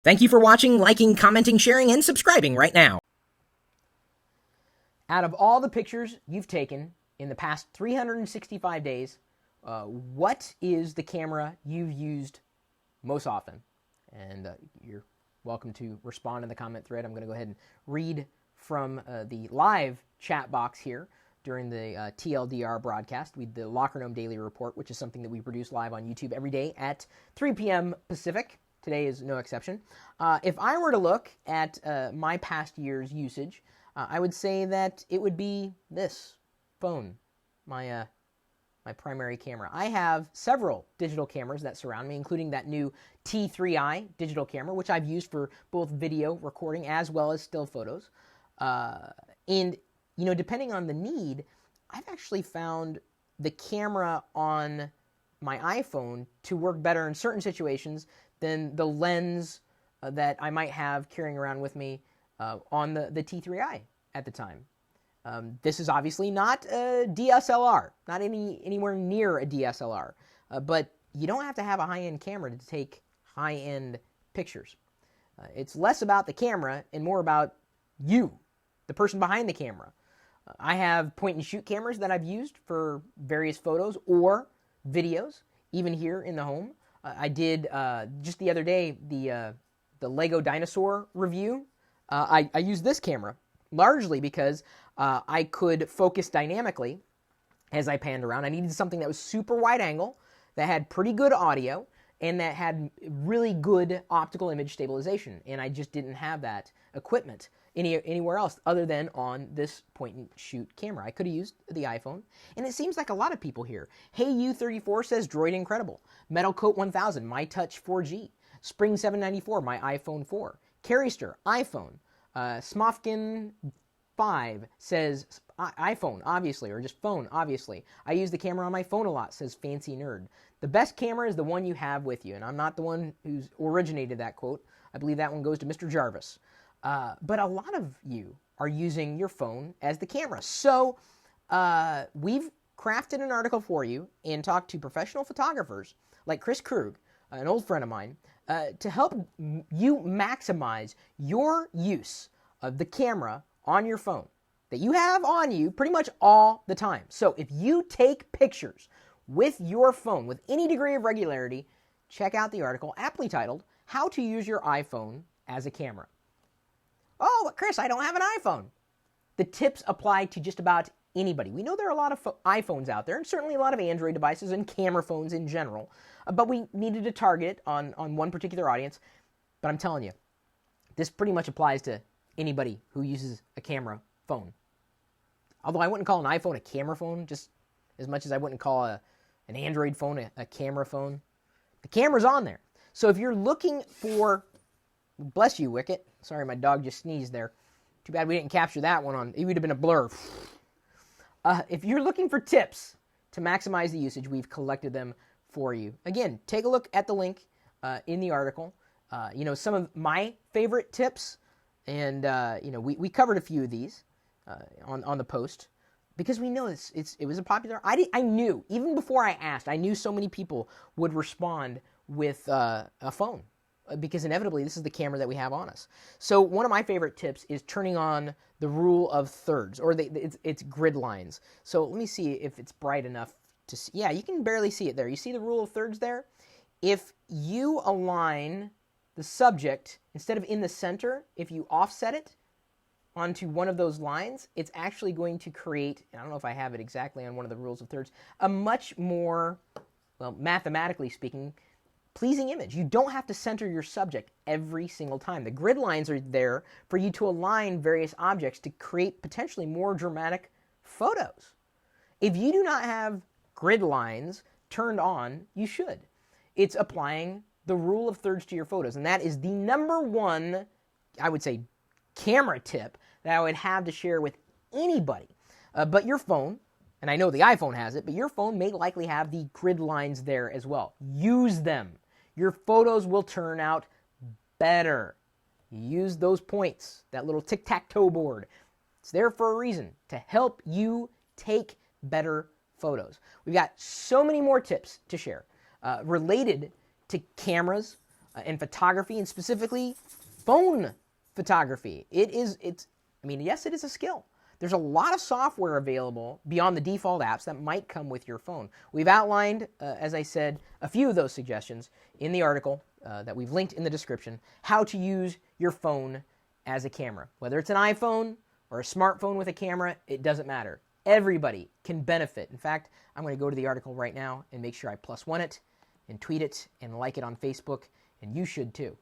Thank you for watching, liking, commenting, sharing, and subscribing right now. Out of all the pictures you've taken in the past 365 days, what is the camera you've used most often? And you're welcome to respond in the comment thread. I'm going to go ahead and read from the live chat box here during the TLDR broadcast, the Locker Gnome Daily Report, which is something that we produce live on YouTube every day at 3 p.m. Pacific. Today is no exception. If I were to look at my past year's usage, I would say that it would be this phone, my primary camera. I have several digital cameras that surround me, including that new T3i digital camera, which I've used for both video recording as well as still photos. And, you know, depending on the need, I've actually found the camera on my iPhone to work better in certain situations than the lens that I might have carrying around with me on the T3i at the time. This is obviously not a DSLR, not anywhere near a DSLR, but you don't have to have a high-end camera to take high-end pictures. It's less about the camera and more about you, the person behind the camera. I have point-and-shoot cameras that I've used for various photos or videos, even here in the home. I did, just the other day, the Lego dinosaur review. I used this camera largely because I could focus dynamically as I panned around. I needed something that was super wide angle, that had pretty good audio, and that had really good optical image stabilization. And I just didn't have that equipment anywhere else other than on this point-and-shoot camera. I could have used the iPhone, and it seems like a lot of people here. HeyU34 says Droid Incredible. Metal Coat 1000, My Touch 4G. Spring 794, my iPhone 4. Carriester, iPhone. Smofkin 5 says iPhone, obviously, or just phone, obviously. I use the camera on my phone a lot, says Fancy Nerd. The best camera is the one you have with you, and I'm not the one who's originated that quote. I believe that one goes to Mr. Jarvis. But a lot of you are using your phone as the camera. So we've crafted an article for you and talked to professional photographers like Chris Krug, an old friend of mine, to help you maximize your use of the camera on your phone that you have on you pretty much all the time. So if you take pictures with your phone with any degree of regularity, check out the article aptly titled, How to Use Your iPhone as a Camera. Oh, but Chris, I don't have an iPhone. The tips apply to just about anybody. We know there are a lot of iPhones out there, and certainly a lot of Android devices and camera phones in general, but we needed to target it on one particular audience. But I'm telling you, this pretty much applies to anybody who uses a camera phone. Although I wouldn't call an iPhone a camera phone just as much as I wouldn't call an Android phone a camera phone. The camera's on there. So if you're looking for, bless you, Wicket. Sorry, my dog just sneezed there. Too bad we didn't capture that one on, it would have been a blur. If you're looking for tips to maximize the usage, we've collected them for you. Again, take a look at the link in the article. You know, some of my favorite tips, and you know, we covered a few of these on the post because we know it was a popular. I knew even before I asked, I knew so many people would respond with a phone because inevitably this is the camera that we have on us. So one of my favorite tips is turning on the rule of thirds, or it's grid lines. So let me see if it's bright enough to see. Yeah, you can barely see it there. You see the rule of thirds there? If you align the subject, instead of in the center, if you offset it onto one of those lines, it's actually going to create, I don't know if I have it exactly on one of the rules of thirds, a much more, well, mathematically speaking, pleasing image. You don't have to center your subject every single time. The grid lines are there for you to align various objects to create potentially more dramatic photos. If you do not have grid lines turned on, you should. It's applying the rule of thirds to your photos, and that is the number one, I would say, camera tip that I would have to share with anybody. But your phone, and I know the iPhone has it, but your phone may likely have the grid lines there as well. Use them. Your photos will turn out better. Use those points, that little tic-tac-toe board. It's there for a reason, to help you take better photos. We've got so many more tips to share related to cameras, and photography, and specifically phone photography. Yes, it is a skill. There's a lot of software available beyond the default apps that might come with your phone. We've outlined, as I said, a few of those suggestions in the article that we've linked in the description, how to use your phone as a camera. Whether it's an iPhone or a smartphone with a camera, it doesn't matter. Everybody can benefit. In fact, I'm going to go to the article right now and make sure I +1 it and tweet it and like it on Facebook, and you should too.